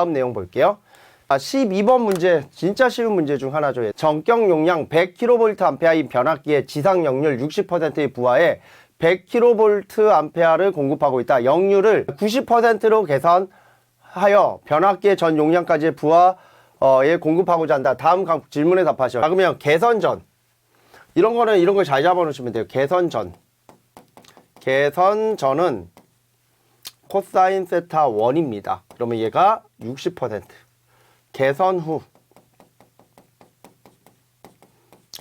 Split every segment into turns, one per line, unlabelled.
다음 내용 볼게요. 12번 문제, 진짜 쉬운 문제 중 하나죠. 전격 용량 100kVA인 변압기의 지상 역률 60%의 부하에 100kVA를 공급하고 있다. 역률을 90%로 계산하여 변압기의 전 용량까지의 부하에 공급하고자 한다. 다음 질문에 답하시오. 자, 그러면 개선전. 이런 걸 잘 잡아놓으시면 돼요. 개선전은 코사인 세타 1입니다. 그러면 얘가 60%. 개선 후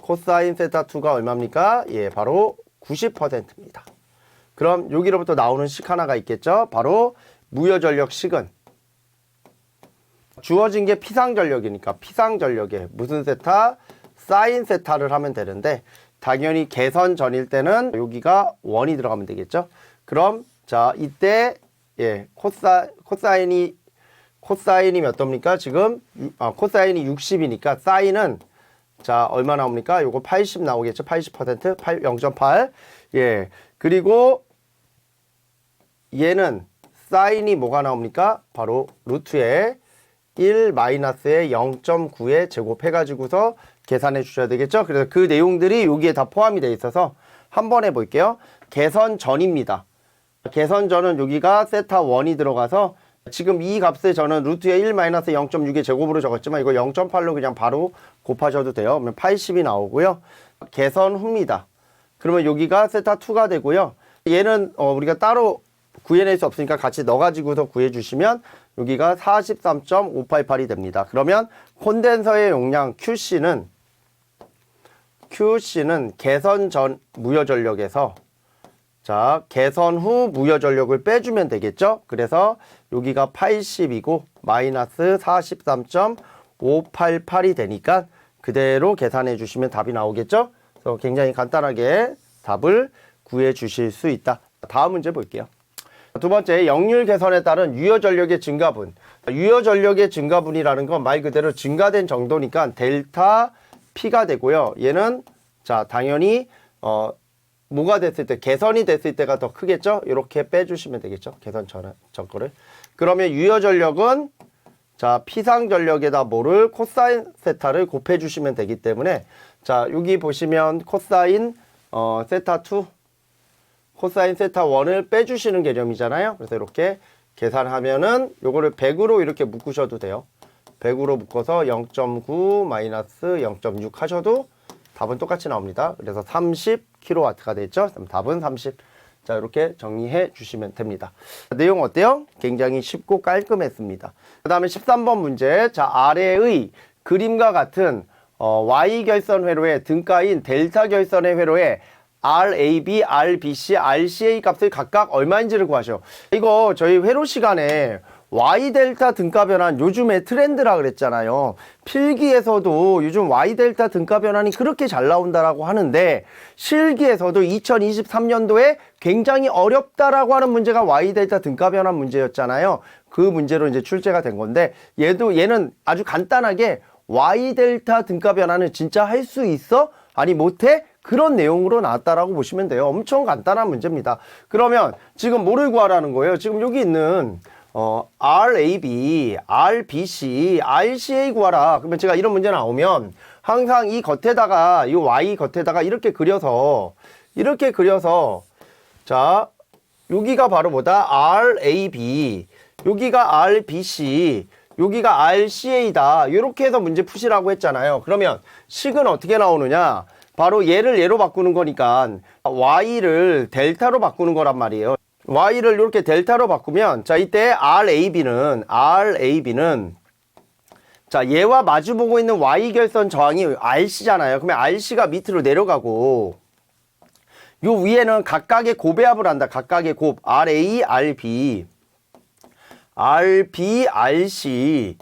코사인 세타 2가 얼마입니까? 예, 바로 90%입니다. 그럼 여기로부터 나오는 식 하나가 있겠죠? 바로 무효전력 식은 주어진 게 피상전력이니까 피상전력에 무슨 세타? 사인 세타를 하면 되는데 당연히 개선전일 때는 여기가 1이 들어가면 되겠죠? 그럼 자 이때 예, 코사인이 몇 도입니까? 지금 코사인이 60이니까 사인은 자 얼마 나옵니까? 요거 80 나오겠죠? 80% 0.8. 예. 그리고 얘는 사인이 뭐가 나옵니까? 바로 루트에 1 마이너스에 0.9에 제곱해 가지고서 계산해 주셔야 되겠죠? 그래서 그 내용들이 여기에 다 포함이 되어 있어서 한번 해 볼게요. 개선전입니다. 개선전은 여기가 세타 1이 들어가서 지금 이 값을 저는 루트에 1 마이너스 0.6의 제곱으로 적었지만 이거 0.8로 그냥 바로 곱하셔도 돼요. 그러면 80이 나오고요. 개선 후입니다. 그러면 여기가 세타 2가 되고요. 얘는 우리가 따로 구해낼 수 없으니까 같이 넣어가지고서 구해주시면 여기가 43.588이 됩니다. 그러면 콘덴서의 용량 QC는 개선 전 무효전력에서 자, 개선 후 무효전력을 빼주면 되겠죠? 그래서 여기가 80이고 마이너스 43.588이 되니까 그대로 계산해 주시면 답이 나오겠죠? 그래서 굉장히 간단하게 답을 구해 주실 수 있다. 다음 문제 볼게요. 두 번째, 역률 개선에 따른 유효전력의 증가분. 유효전력의 증가분이라는 건 말 그대로 증가된 정도니까 델타 P가 되고요. 얘는 자, 당연히 뭐가 됐을 때, 개선이 됐을 때가 더 크겠죠? 이렇게 빼주시면 되겠죠? 개선 전 거를. 그러면 유효전력은 자, 피상전력에다 뭐를 코사인 세타를 곱해주시면 되기 때문에 자, 여기 보시면 코사인 세타 2, 코사인 세타 1을 빼주시는 개념이잖아요. 그래서 이렇게 계산하면은 요거를 100으로 이렇게 묶으셔도 돼요. 100으로 묶어서 0.9 마이너스 0.6 하셔도 답은 똑같이 나옵니다. 그래서 30kW가 됐죠. 그럼 답은 30. 자, 이렇게 정리해 주시면 됩니다. 내용 어때요? 굉장히 쉽고 깔끔했습니다. 그 다음에 13번 문제. 자, 아래의 그림과 같은 Y결선 회로의 등가인 델타 결선의 회로에 RAB, RBC, RCA 값을 각각 얼마인지를 구하셔. 이거 저희 회로 시간에 Y델타 등가 변환 요즘에 트렌드라 그랬잖아요. 필기에서도 요즘 Y델타 등가 변환이 그렇게 잘 나온다라고 하는데 실기에서도 2023년도에 굉장히 어렵다라고 하는 문제가 Y델타 등가 변환 문제였잖아요. 그 문제로 이제 출제가 된 건데 얘는 아주 간단하게 Y델타 등가 변환을 진짜 할 수 있어? 아니 못해? 그런 내용으로 나왔다라고 보시면 돼요. 엄청 간단한 문제입니다. 그러면 지금 뭐를 구하라는 거예요? 지금 여기 있는 RAB, RBC, RCA 구하라. 그러면 제가 이런 문제 나오면 항상 이 겉에다가 이 Y 겉에다가 이렇게 그려서 자, 여기가 바로 뭐다? RAB, 여기가 RBC, 여기가 RCA다. 이렇게 해서 문제 푸시라고 했잖아요. 그러면 식은 어떻게 나오느냐? 바로 얘를 얘로 바꾸는 거니까 Y를 델타로 바꾸는 거란 말이에요. Y를 이렇게 델타로 바꾸면 자 이때 RAB는 자 얘와 마주보고 있는 Y결선 저항이 RC잖아요. 그러면 RC가 밑으로 내려가고 요 위에는 각각의 곱배합을 한다. 각각의 곱 RA, RB, RB, RC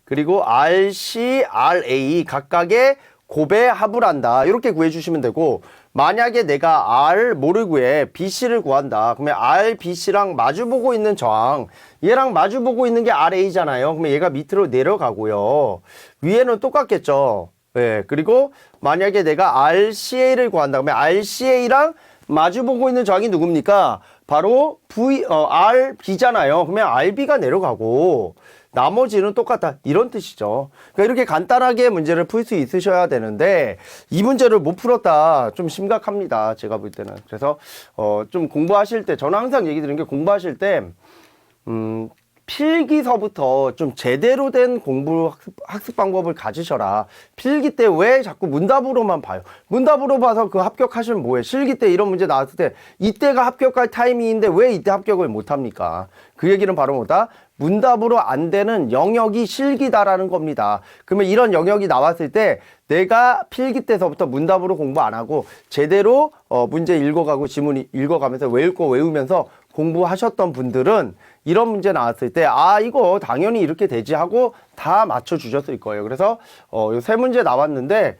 그리고 RC, RA 각각의 곱의 합을 한다. 이렇게 구해주시면 되고 만약에 내가 R 뭐를 구해? BC를 구한다. 그러면 R, BC랑 마주보고 있는 저항 얘랑 마주보고 있는 게 RA잖아요. 그러면 얘가 밑으로 내려가고요. 위에는 똑같겠죠. 예, 그리고 만약에 내가 RCA를 구한다. 그러면 RCA랑 마주보고 있는 저항이 누굽니까? 바로 RB잖아요. 그러면 RB가 내려가고 나머지는 똑같다. 이런 뜻이죠. 그러니까 이렇게 간단하게 문제를 풀 수 있으셔야 되는데 이 문제를 못 풀었다. 좀 심각합니다. 제가 볼 때는. 그래서 좀 공부하실 때 저는 항상 얘기 드리는 게 공부하실 때 필기서부터 좀 제대로 된 공부 학습 방법을 가지셔라. 필기 때 왜 자꾸 문답으로만 봐요? 문답으로 봐서 그 합격하시면 뭐해? 실기 때 이런 문제 나왔을 때 이때가 합격할 타이밍인데 왜 이때 합격을 못합니까? 그 얘기는 바로 뭐다? 문답으로 안 되는 영역이 실기다라는 겁니다. 그러면 이런 영역이 나왔을 때 내가 필기 때서부터 문답으로 공부 안 하고 제대로 문제 읽어가고 지문 읽어가면서 외울 거 외우면서 공부하셨던 분들은 이런 문제 나왔을 때 아 이거 당연히 이렇게 되지 하고 다 맞춰주셨을 거예요. 그래서 세 문제 나왔는데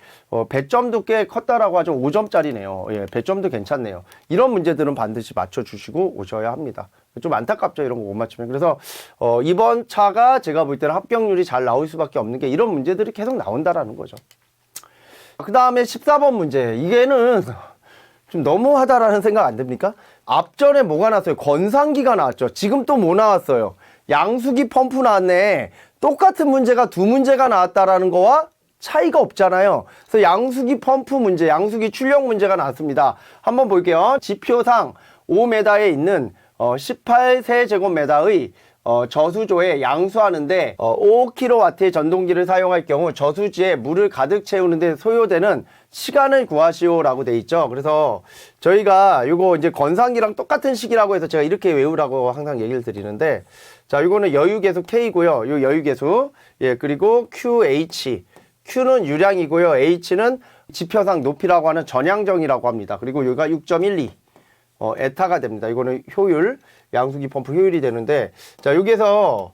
배점도 꽤 컸다라고 하죠. 5점짜리네요. 예, 배점도 괜찮네요. 이런 문제들은 반드시 맞춰주시고 오셔야 합니다. 좀 안타깝죠. 이런 거 못 맞추면. 그래서 이번 차가 제가 볼 때는 합격률이 잘 나올 수밖에 없는 게 이런 문제들이 계속 나온다라는 거죠. 그 다음에 14번 문제. 이게는 좀 너무하다라는 생각 안 듭니까? 앞전에 뭐가 나왔어요? 건상기가 나왔죠. 지금 또 뭐 나왔어요? 양수기 펌프 나왔네. 똑같은 문제가 두 문제가 나왔다라는 거와 차이가 없잖아요. 그래서 양수기 펌프 문제, 양수기 출력 문제가 나왔습니다. 한번 볼게요. 지표상 5m에 있는 18세제곱미터의 저수조에 양수하는데 5kW의 전동기를 사용할 경우 저수지에 물을 가득 채우는데 소요되는 시간을 구하시오라고 돼 있죠. 그래서 저희가 요거 이제 건상기랑 똑같은 식이라고 해서 제가 이렇게 외우라고 항상 얘기를 드리는데 자, 요거는 여유계수 K고요. 요 여유계수. 예, 그리고 QH. Q는 유량이고요. H는 지표상 높이라고 하는 전향정이라고 합니다. 그리고 여기가 6.12. 에타가 됩니다. 이거는 효율, 양수기 펌프 효율이 되는데, 자, 여기에서,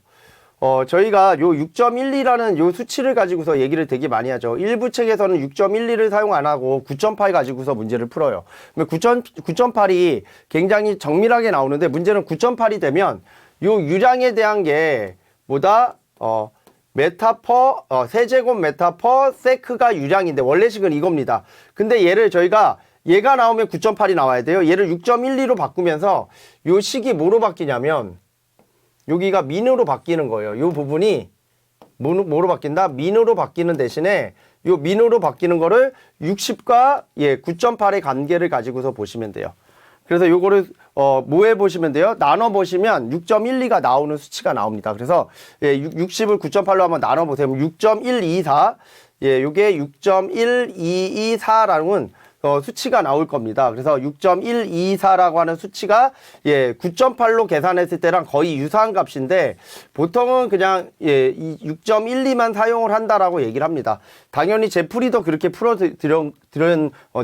저희가 요 6.12라는 요 수치를 가지고서 얘기를 되게 많이 하죠. 일부 책에서는 6.12를 사용 안 하고 9.8 가지고서 문제를 풀어요. 9.8이 굉장히 정밀하게 나오는데, 문제는 9.8이 되면 요 유량에 대한 게 뭐다? 세제곱미터 퍼 세크가 유량인데, 원래식은 이겁니다. 근데 얘를 저희가 얘가 나오면 9.8이 나와야 돼요. 얘를 6.12로 바꾸면서 요 식이 뭐로 바뀌냐면 여기가 민으로 바뀌는 거예요. 요 부분이 뭐로 바뀐다? 민으로 바뀌는 대신에 요 민으로 바뀌는 거를 60과 9.8의 관계를 가지고서 보시면 돼요. 그래서 요거를 뭐 해보시면 돼요? 나눠보시면 6.12가 나오는 수치가 나옵니다. 그래서 60을 9.8로 한번 나눠보세요. 6.124 요게 6.1224라는 수치가 나올 겁니다. 그래서 6.124라고 하는 수치가 9.8로 계산했을 때랑 거의 유사한 값인데 보통은 그냥 이 6.12만 사용을 한다라고 얘기를 합니다. 당연히 제 풀이도 그렇게 풀어드린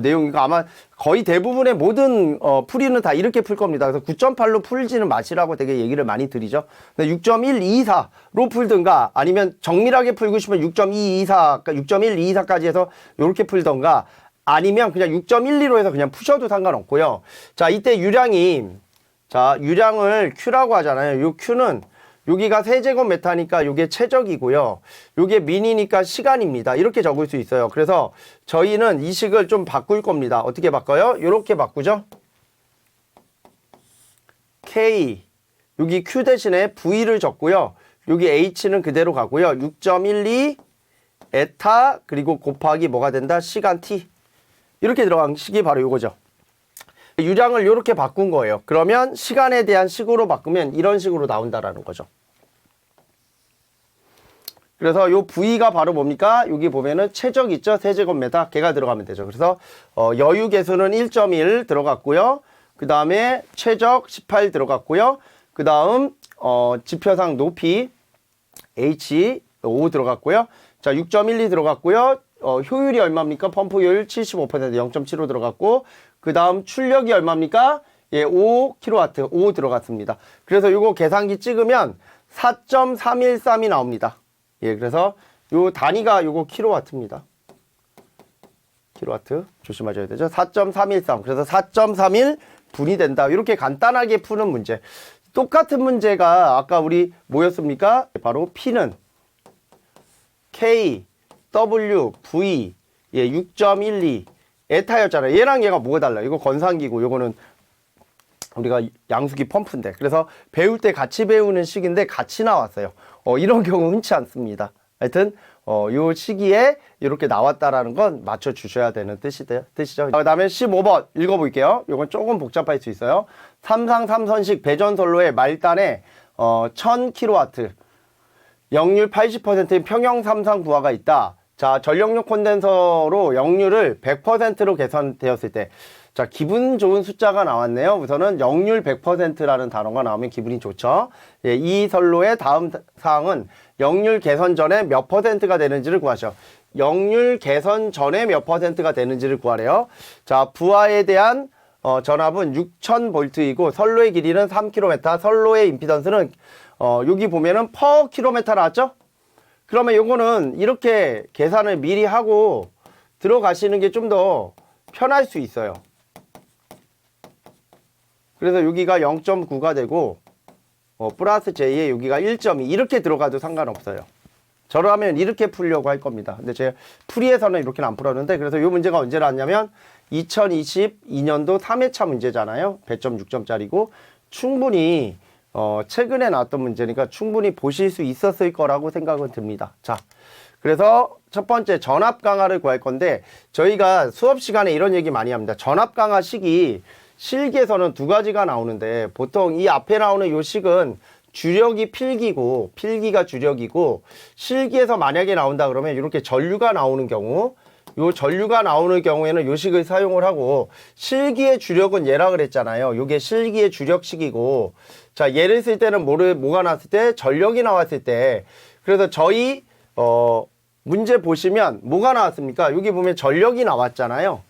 내용이고 아마 거의 대부분의 모든 풀이는 다 이렇게 풀 겁니다. 그래서 9.8로 풀지는 마시라고 되게 얘기를 많이 드리죠. 근데 6.124로 풀든가 아니면 정밀하게 풀고 싶으면 6.124까지 해서 이렇게 풀던가 아니면 그냥 6.12로 해서 그냥 푸셔도 상관없고요. 자, 이때 유량을 Q라고 하잖아요. 요 Q는 여기가 세제곱미터니까 요게 최적이고요. 요게 민이니까 시간입니다. 이렇게 적을 수 있어요. 그래서 저희는 이 식을 좀 바꿀 겁니다. 어떻게 바꿔요? 요렇게 바꾸죠. K 여기 Q 대신에 V를 적고요. 여기 H는 그대로 가고요. 6.12 에타 그리고 곱하기 뭐가 된다? 시간 T. 이렇게 들어간 식이 바로 이거죠. 유량을 이렇게 바꾼 거예요. 그러면 시간에 대한 식으로 바꾸면 이런 식으로 나온다라는 거죠. 그래서 요 V가 바로 뭡니까? 여기 보면은 최적 있죠? 세제곱미터 걔가 들어가면 되죠. 그래서 여유 계수는 1.1 들어갔고요. 그 다음에 최적 18 들어갔고요. 그 다음 지표상 높이 H 5 들어갔고요. 자, 6.12 들어갔고요. 효율이 얼마입니까? 펌프 효율 75% 0.75 들어갔고 그 다음 출력이 얼마입니까? 5kW 5 들어갔습니다. 그래서 요거 계산기 찍으면 4.313이 나옵니다. 그래서 요 단위가 요거 킬로와트입니다. 킬로와트 조심하셔야 되죠. 4.313 그래서 4.31 분이 된다. 이렇게 간단하게 푸는 문제. 똑같은 문제가 아까 우리 뭐였습니까? 바로 P는 K W, V, 6.12 에타였잖아요. 얘랑 얘가 뭐가 달라요? 이거 건상기고 요거는 우리가 양수기 펌프인데, 그래서 배울 때 같이 배우는 식인데 같이 나왔어요. 이런 경우 흔치 않습니다. 하여튼 요 시기에 이렇게 나왔다라는 건 맞춰 주셔야 되는 뜻이죠. 그 다음에 15번 읽어볼게요. 요건 조금 복잡할 수 있어요. 삼상 삼선식 배전선로의 말단에 1000kW 역률 80%인 평형 삼상 부하가 있다. 자, 전력용 콘덴서로 역률을 100%로 개선되었을 때, 자, 기분 좋은 숫자가 나왔네요. 우선은 역률 100%라는 단어가 나오면 기분이 좋죠. 예, 이 선로의 다음 사항은 역률 개선 전에 몇 %가 되는지를 구하셔. 역률 개선 전에 몇 %가 되는지를 구하래요. 자, 부하에 대한 전압은 6000V이고 선로의 길이는 3km, 선로의 임피던스는 여기 보면은 per km 나왔죠? 그러면 요거는 이렇게 계산을 미리 하고 들어가시는 게 좀 더 편할 수 있어요. 그래서 여기가 0.9가 되고 플러스 J에 여기가 1.2 이렇게 들어가도 상관없어요. 저라면 이렇게 풀려고 할 겁니다. 근데 제가 풀이에서는 이렇게는 안 풀었는데, 그래서 이 문제가 언제 나왔냐면 2022년도 3회차 문제잖아요. 100.6점짜리고 충분히 최근에 나왔던 문제니까 충분히 보실 수 있었을 거라고 생각은 듭니다. 자, 그래서 첫 번째 전압 강화를 구할 건데, 저희가 수업 시간에 이런 얘기 많이 합니다. 전압 강화 식이 실기에서는 두 가지가 나오는데, 보통 이 앞에 나오는 요 식은 주력이 필기고, 필기가 주력이고, 실기에서 만약에 나온다 그러면 이렇게 전류가 나오는 경우, 요 전류가 나오는 경우에는 요 식을 사용을 하고, 실기의 주력은 얘라 그랬잖아요. 요게 실기의 주력식이고, 자, 얘를 쓸 때는 뭐가 나왔을 때? 전력이 나왔을 때. 그래서 저희 문제 보시면 뭐가 나왔습니까? 여기 보면 전력이 나왔잖아요.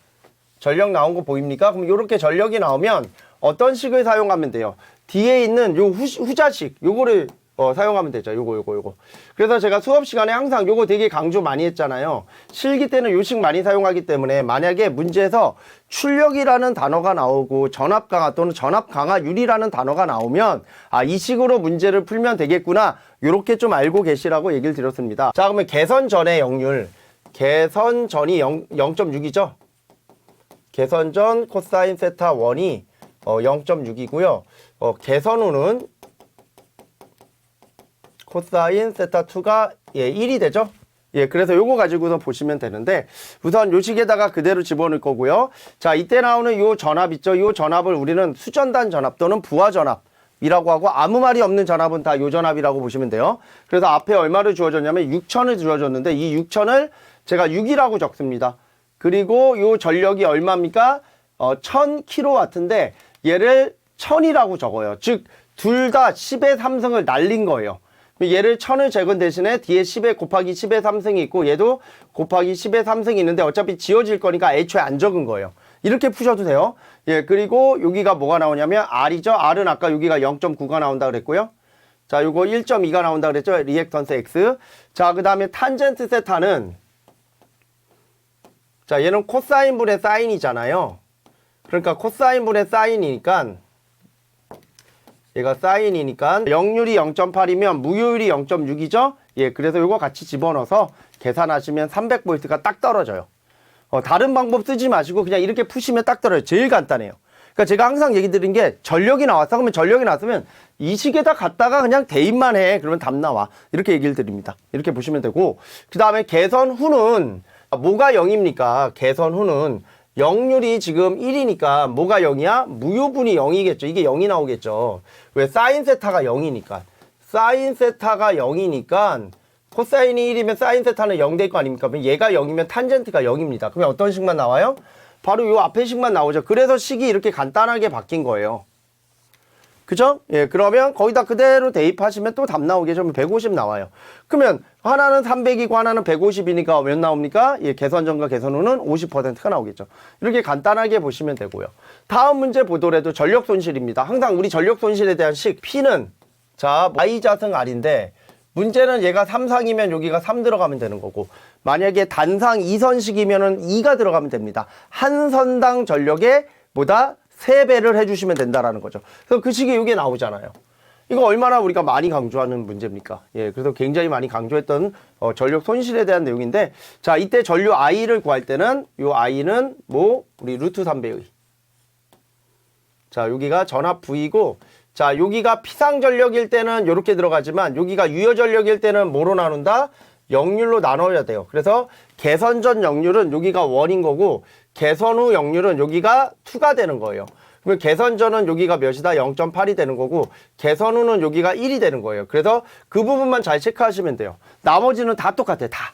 전력 나온 거 보입니까? 그럼 이렇게 전력이 나오면 어떤 식을 사용하면 돼요? 뒤에 있는 요 후자식, 요거를 사용하면 되죠. 요거. 그래서 제가 수업 시간에 항상 요거 되게 강조 많이 했잖아요. 실기 때는 요 식 많이 사용하기 때문에 만약에 문제에서 출력이라는 단어가 나오고 전압 강화 또는 전압 강화율이라는 단어가 나오면, 아, 이 식으로 문제를 풀면 되겠구나. 요렇게 좀 알고 계시라고 얘기를 드렸습니다. 자, 그러면 개선 전의 역률. 개선 전이 0.6이죠. 개선 전 코사인 세타 1이 0.6이고요. 개선 후는 코사인 세타 2가 1이 되죠. 예, 그래서 요거 가지고서 보시면 되는데, 우선 요 식에다가 그대로 집어넣을 거고요. 자, 이때 나오는 요 전압 있죠. 요 전압을 우리는 수전단 전압 또는 부하 전압이라고 하고, 아무 말이 없는 전압은 다 요 전압이라고 보시면 돼요. 그래서 앞에 얼마를 주어졌냐면 6000을 주어졌는데, 이 6000을 제가 6이라고 적습니다. 그리고 요 전력이 얼마입니까? 1000kW인데 얘를 1000이라고 적어요. 즉, 둘 다 10의 3승을 날린 거예요. 얘를 1000을 적은 대신에 뒤에 10에 곱하기 10의 3승이 있고, 얘도 곱하기 10의 3승이 있는데 어차피 지워질 거니까 애초에 안 적은 거예요. 이렇게 푸셔도 돼요. 예, 그리고 여기가 뭐가 나오냐면 R이죠. R은 아까 여기가 0.9가 나온다 그랬고요. 자, 요거 1.2가 나온다 그랬죠. 리액턴스 X. 자, 그 다음에 탄젠트 세타는, 자, 얘는 코사인 분의 사인이잖아요. 그러니까 코사인 분의 사인이니까, 얘가 사인이니까 역률이 0.8이면 무효율이 0.6이죠. 예, 그래서 이거 같이 집어넣어서 계산하시면 300V가 딱 떨어져요. 다른 방법 쓰지 마시고 그냥 이렇게 푸시면 딱 떨어져요. 제일 간단해요. 그러니까 제가 항상 얘기 드린 게, 전력이 나왔어. 그러면 전력이 나왔으면 이 식에다 갖다가 그냥 대입만 해. 그러면 답 나와. 이렇게 얘기를 드립니다. 이렇게 보시면 되고, 그 다음에 개선 후는 뭐가 0입니까? 개선 후는 역률이 지금 1이니까 뭐가 0이야? 무효분이 0이겠죠. 이게 0이 나오겠죠. 왜? 사인 세타가 0이니까. 사인 세타가 0이니까 코사인이 1이면 사인 세타는 0 될 거 아닙니까? 그럼 얘가 0이면 탄젠트가 0입니다. 그러면 어떤 식만 나와요? 바로 요 앞에 식만 나오죠. 그래서 식이 이렇게 간단하게 바뀐 거예요. 그죠? 예, 그러면 거기다 그대로 대입하시면 또 답 나오겠죠. 150 나와요. 그러면 하나는 300이고 하나는 150이니까 몇 나옵니까? 예, 개선 전과 개선 후는 50%가 나오겠죠. 이렇게 간단하게 보시면 되고요. 다음 문제 보더라도 전력 손실입니다. 항상 우리 전력 손실에 대한 식 P는, 자, Y자승 R인데, 문제는 얘가 3상이면 여기가 3 들어가면 되는 거고, 만약에 단상 2선식이면은 2가 들어가면 됩니다. 한 선당 전력에 보다 3배를 해주시면 된다라는 거죠. 그래서 그 식이 이게 나오잖아요. 이거 얼마나 우리가 많이 강조하는 문제입니까? 예, 그래서 굉장히 많이 강조했던 전력 손실에 대한 내용인데, 자, 이때 전류 I를 구할 때는 요 I는 뭐 우리 루트 3배의 자, 여기가 전압 V고, 자, 여기가 피상전력일 때는 이렇게 들어가지만 여기가 유효전력일 때는 뭐로 나눈다? 역률로 나눠야 돼요. 그래서 개선 전 역률은 여기가 1인 거고 개선 후 역률은 여기가 2가 되는 거예요. 그러면 개선 전은 여기가 몇이다? 0.8이 되는 거고 개선 후는 여기가 1이 되는 거예요. 그래서 그 부분만 잘 체크하시면 돼요. 나머지는 다 똑같아요. 다.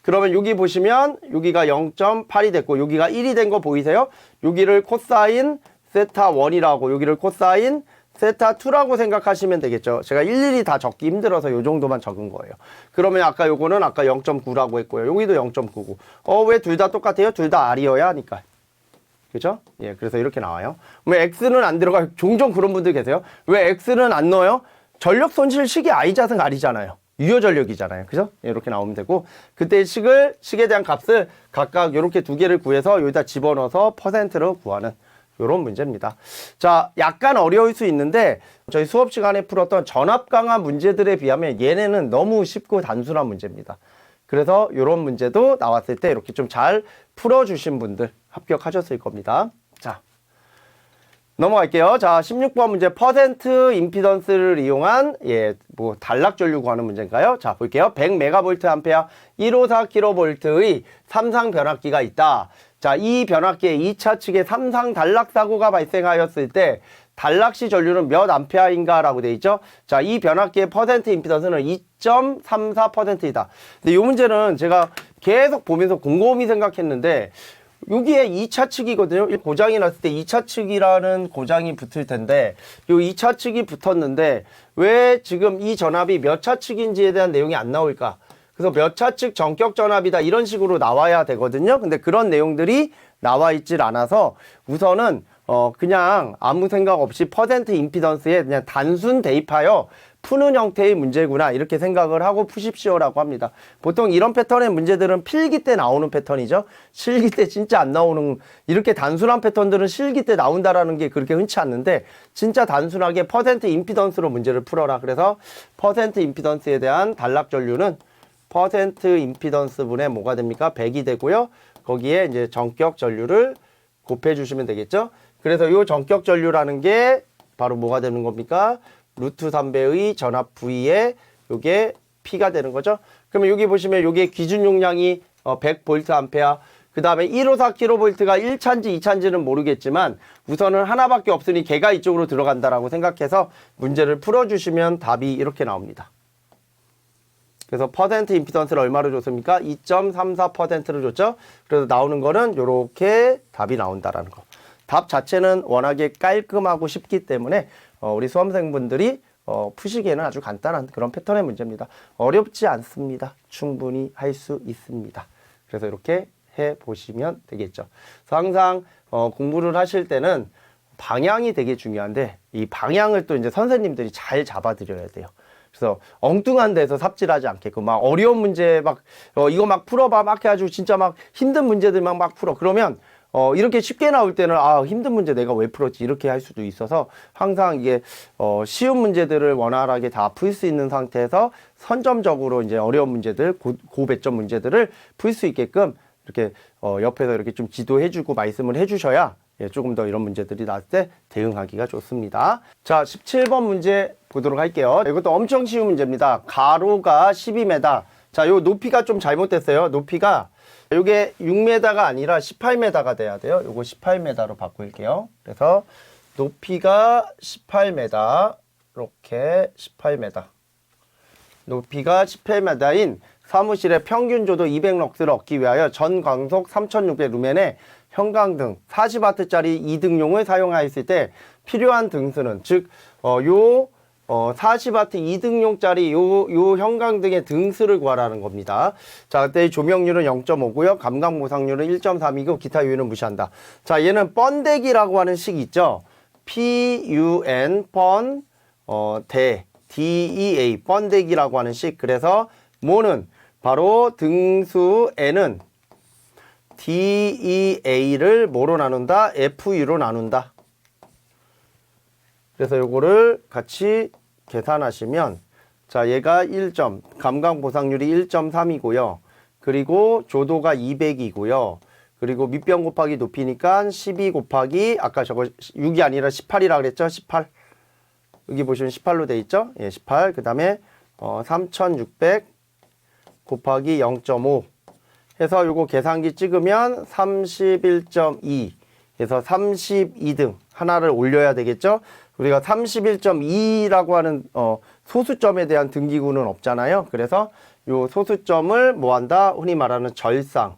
그러면 여기 보시면 여기가 0.8이 됐고 여기가 1이 된 거 보이세요? 여기를 코사인 세타 1이라고 여기를 코사인 세타 2라고 생각하시면 되겠죠. 제가 일일이 다 적기 힘들어서 요 정도만 적은 거예요. 그러면 아까 요거는 아까 0.9라고 했고요. 여기도 0.9고. 왜 둘 다 똑같아요? 둘 다 R이어야 하니까. 그죠? 예, 그래서 이렇게 나와요. 왜 X는 안 들어가요? 종종 그런 분들 계세요. 왜 X는 안 넣어요? 전력 손실 식이 I자승 R이잖아요. 유효전력이잖아요. 그죠? 이렇게 나오면 되고 그때 식에 대한 값을 각각 이렇게 두 개를 구해서 여기다 집어넣어서 퍼센트로 구하는 이런 문제입니다. 자, 약간 어려울 수 있는데 저희 수업 시간에 풀었던 전압 강화 문제들에 비하면 얘네는 너무 쉽고 단순한 문제입니다. 그래서 이런 문제도 나왔을 때 이렇게 좀 잘 풀어주신 분들 합격하셨을 겁니다. 자, 넘어갈게요. 자, 16번 문제 퍼센트 임피던스를 이용한 단락 전류 구하는 문제인가요? 자, 볼게요. 100메가볼트 암페어 154kV의 삼상 변압기가 있다. 자, 이 변압기의 2차 측에 삼상 단락 사고가 발생하였을 때 단락시 전류는 몇 암페어인가 라고 되어 있죠. 자, 이 변압기의 퍼센트 임피던스는 2.34%이다. 근데 이 문제는 제가 계속 보면서 곰곰이 생각했는데 여기에 2차 측이거든요. 고장이 났을 때 2차 측이라는 고장이 붙을 텐데 이 2차 측이 붙었는데 왜 지금 이 전압이 몇 차 측인지에 대한 내용이 안 나올까? 그래서 몇 차 측 전격 전압이다 이런 식으로 나와야 되거든요. 근데 그런 내용들이 나와 있질 않아서 우선은 그냥 아무 생각 없이 퍼센트 임피던스에 그냥 단순 대입하여 푸는 형태의 문제구나 이렇게 생각을 하고 푸십시오라고 합니다. 보통 이런 패턴의 문제들은 필기 때 나오는 패턴이죠. 실기 때 진짜 안 나오는 이렇게 단순한 패턴들은 실기 때 나온다라는 게 그렇게 흔치 않는데 진짜 단순하게 퍼센트 임피던스로 문제를 풀어라. 그래서 퍼센트 임피던스에 대한 단락 전류는 퍼센트 임피던스 분의 뭐가 됩니까? 100이 되고요. 거기에 이제 전격 전류를 곱해 주시면 되겠죠. 그래서 이 전격 전류라는 게 바로 뭐가 되는 겁니까? 루트 3배의 전압 V에 요게 P가 되는 거죠. 그러면 여기 보시면 요게 기준 용량이 100V 암페어. 그 다음에 154kV가 1차인지 2차인지는 모르겠지만 우선은 하나밖에 없으니 걔가 이쪽으로 들어간다라고 생각해서 문제를 풀어주시면 답이 이렇게 나옵니다. 그래서 퍼센트 임피던스를 얼마로 줬습니까? 2.34%를 줬죠. 그래서 나오는 거는 이렇게 답이 나온다라는 거. 답 자체는 워낙에 깔끔하고 쉽기 때문에 우리 수험생분들이 푸시기에는 아주 간단한 그런 패턴의 문제입니다. 어렵지 않습니다. 충분히 할 수 있습니다. 그래서 이렇게 해보시면 되겠죠. 그래서 항상 공부를 하실 때는 방향이 되게 중요한데 이 방향을 또 이제 선생님들이 잘 잡아드려야 돼요. 그래서 엉뚱한 데서 삽질하지 않게끔 막 어려운 문제 막 이거 막 풀어봐 막 해가지고 진짜 막 힘든 문제들만 막 풀어. 그러면 이렇게 쉽게 나올 때는 힘든 문제 내가 왜 풀었지 이렇게 할 수도 있어서 항상 이게 쉬운 문제들을 원활하게 다 풀 수 있는 상태에서 선점적으로 이제 어려운 문제들 고배점 문제들을 풀 수 있게끔 이렇게 옆에서 이렇게 좀 지도해주고 말씀을 해주셔야 조금 더 이런 문제들이 나올 때 대응하기가 좋습니다. 자, 17번 문제 보도록 할게요. 이것도 엄청 쉬운 문제입니다. 가로가 12m. 자, 요 높이가 좀 잘못됐어요. 높이가 요게 6m가 아니라 18m가 돼야 돼요. 요거 18m로 바꿀게요. 그래서 높이가 18m. 이렇게 18m. 높이가 18m인 사무실의 평균 조도 200럭스를 얻기 위하여 전 광속 3600 루멘의 형광등 40W짜리 2등용을 사용하였을 때 필요한 등수는 즉 40W 2등용짜리 요 형광등의 등수를 구하라는 겁니다. 자, 그때 조명률은 0.5고요. 감각 모상률은 1.3이고 기타 요인은 무시한다. 자, 얘는 번대기라고 하는 식 있죠. PUN 번 대 DEA 번대기라고 하는 식. 그래서 뭐는 바로 등수 N은 DEA를 뭐로 나눈다? FU로 나눈다. 그래서 요거를 같이 계산하시면 자, 얘가 1점, 감각 보상률이 1.3이고요. 그리고 조도가 200이고요. 그리고 밑변 곱하기 높이니까 12 곱하기 아까 저거 6이 아니라 18이라 그랬죠? 18. 여기 보시면 18로 돼 있죠? 예, 18. 그 다음에 3600 곱하기 0.5 해서 요거 계산기 찍으면 31.2 해서 32등 하나를 올려야 되겠죠? 우리가 31.2라고 하는 소수점에 대한 등기구는 없잖아요. 그래서 요 소수점을 뭐 한다? 흔히 말하는 절상.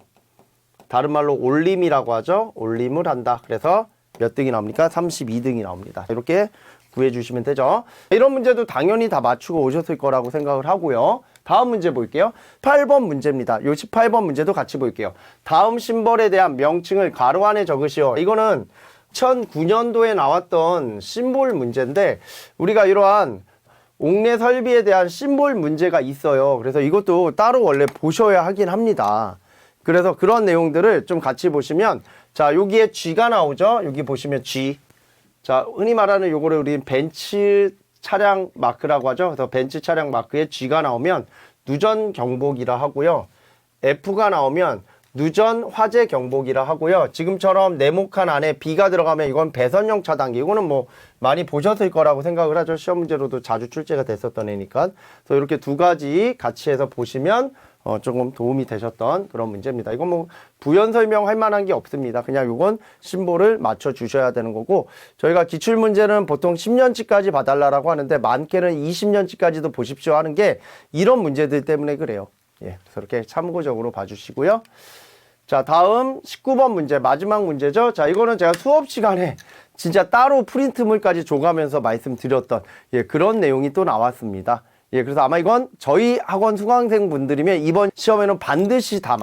다른 말로 올림이라고 하죠. 올림을 한다. 그래서 몇 등이 나옵니까? 32등이 나옵니다. 이렇게 구해주시면 되죠. 이런 문제도 당연히 다 맞추고 오셨을 거라고 생각을 하고요. 다음 문제 볼게요. 8번 문제입니다. 요 18번 문제도 같이 볼게요. 다음 심벌에 대한 명칭을 가로 안에 적으시오. 이거는 2009년도에 나왔던 심볼 문제인데 우리가 이러한 옥내 설비에 대한 심볼 문제가 있어요. 그래서 이것도 따로 원래 보셔야 하긴 합니다. 그래서 그런 내용들을 좀 같이 보시면 자 여기에 G가 나오죠. 여기 보시면 G. 자 흔히 말하는 요거를 우리 벤츠 차량 마크라고 하죠. 그래서 벤츠 차량 마크에 G가 나오면 누전 경보기라 하고요. F가 나오면 누전 화재 경보기라 하고요. 지금처럼 네모칸 안에 B가 들어가면 이건 배선용 차단기. 이거는 뭐 많이 보셨을 거라고 생각을 하죠. 시험 문제로도 자주 출제가 됐었던 애니까. 그래서 이렇게 두 가지 같이 해서 보시면 조금 도움이 되셨던 그런 문제입니다. 이건 뭐 부연 설명할 만한 게 없습니다. 그냥 이건 심볼을 맞춰 주셔야 되는 거고 저희가 기출 문제는 보통 10년치까지 봐달라고 하는데 많게는 20년치까지도 보십시오 하는 게 이런 문제들 때문에 그래요. 예, 그래서 이렇게 참고적으로 봐주시고요. 자, 다음 19번 문제, 마지막 문제죠. 자, 이거는 제가 수업 시간에 진짜 따로 프린트물까지 줘가면서 말씀드렸던 그런 내용이 또 나왔습니다. 예, 그래서 아마 이건 저희 학원 수강생 분들이면 이번 시험에는 반드시 다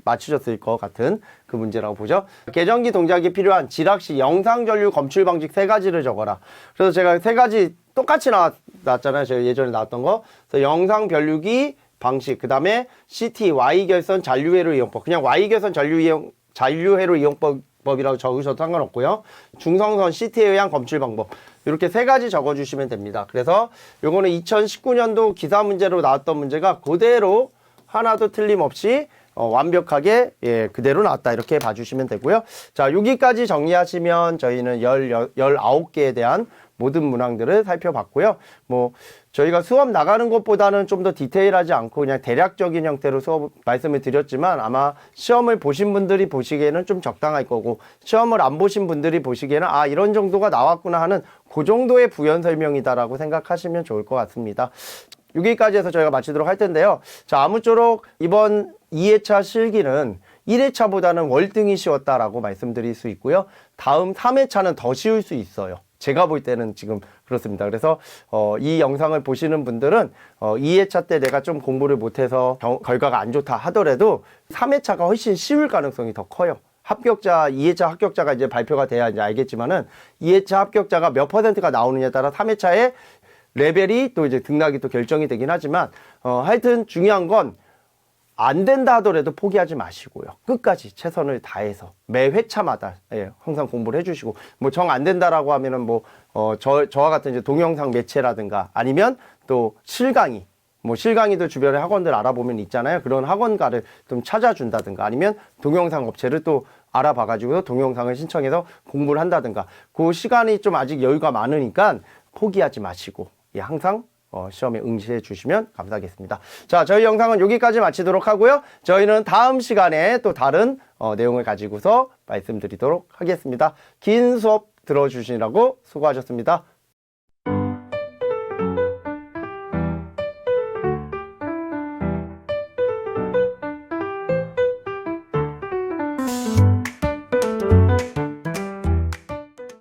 맞추셨을 것 같은 그 문제라고 보죠. 계정기 동작이 필요한 지락시 영상 전류 검출 방식 3가지를 적어라. 그래서 제가 3가지 똑같이 나왔잖아요. 제가 예전에 나왔던 거. 그래서 영상 변류기 방식, 그 다음에 CT, Y결선 잔류회로 이용법. 그냥 Y결선 잔류회로 이용법이라고 적으셔도 상관없고요. 중성선 CT에 의한 검출 방법. 이렇게 3가지 적어주시면 됩니다. 그래서 요거는 2019년도 기사 문제로 나왔던 문제가 그대로 하나도 틀림없이 완벽하게 그대로 나왔다. 이렇게 봐주시면 되고요. 자, 여기까지 정리하시면 저희는 19개에 대한 모든 문항들을 살펴봤고요. 뭐 저희가 수업 나가는 것보다는 좀 더 디테일하지 않고 그냥 대략적인 형태로 수업 말씀을 드렸지만 아마 시험을 보신 분들이 보시기에는 좀 적당할 거고 시험을 안 보신 분들이 보시기에는 아 이런 정도가 나왔구나 하는 그 정도의 부연 설명이다라고 생각하시면 좋을 것 같습니다. 여기까지 해서 저희가 마치도록 할 텐데요. 자, 아무쪼록 이번 2회차 실기는 1회차보다는 월등히 쉬웠다라고 말씀드릴 수 있고요. 다음 3회차는 더 쉬울 수 있어요. 제가 볼 때는 지금 그렇습니다. 그래서 이 영상을 보시는 분들은 2회차 때 내가 좀 공부를 못해서 결과가 안 좋다 하더라도 3회차가 훨씬 쉬울 가능성이 더 커요. 합격자, 2회차 합격자가 이제 발표가 돼야 이제 알겠지만은 2회차 합격자가 몇 %가 나오느냐에 따라 3회차의 레벨이 또 이제 등락이 또 결정이 되긴 하지만 하여튼 중요한 건 안 된다 하더라도 포기하지 마시고요. 끝까지 최선을 다해서 매 회차마다 항상 공부를 해주시고 뭐 정 안 된다라고 하면은 뭐 저와 같은 이제 동영상 매체라든가 아니면 또 실강의 뭐 실강의도 주변에 학원들 알아보면 있잖아요. 그런 학원가를 좀 찾아준다든가 아니면 동영상 업체를 또 알아봐가지고 동영상을 신청해서 공부를 한다든가 그 시간이 좀 아직 여유가 많으니까 포기하지 마시고 항상 시험에 응시해 주시면 감사하겠습니다. 자, 저희 영상은 여기까지 마치도록 하고요. 저희는 다음 시간에 또 다른 내용을 가지고서 말씀드리도록 하겠습니다. 긴 수업 들어주시느라고 수고하셨습니다.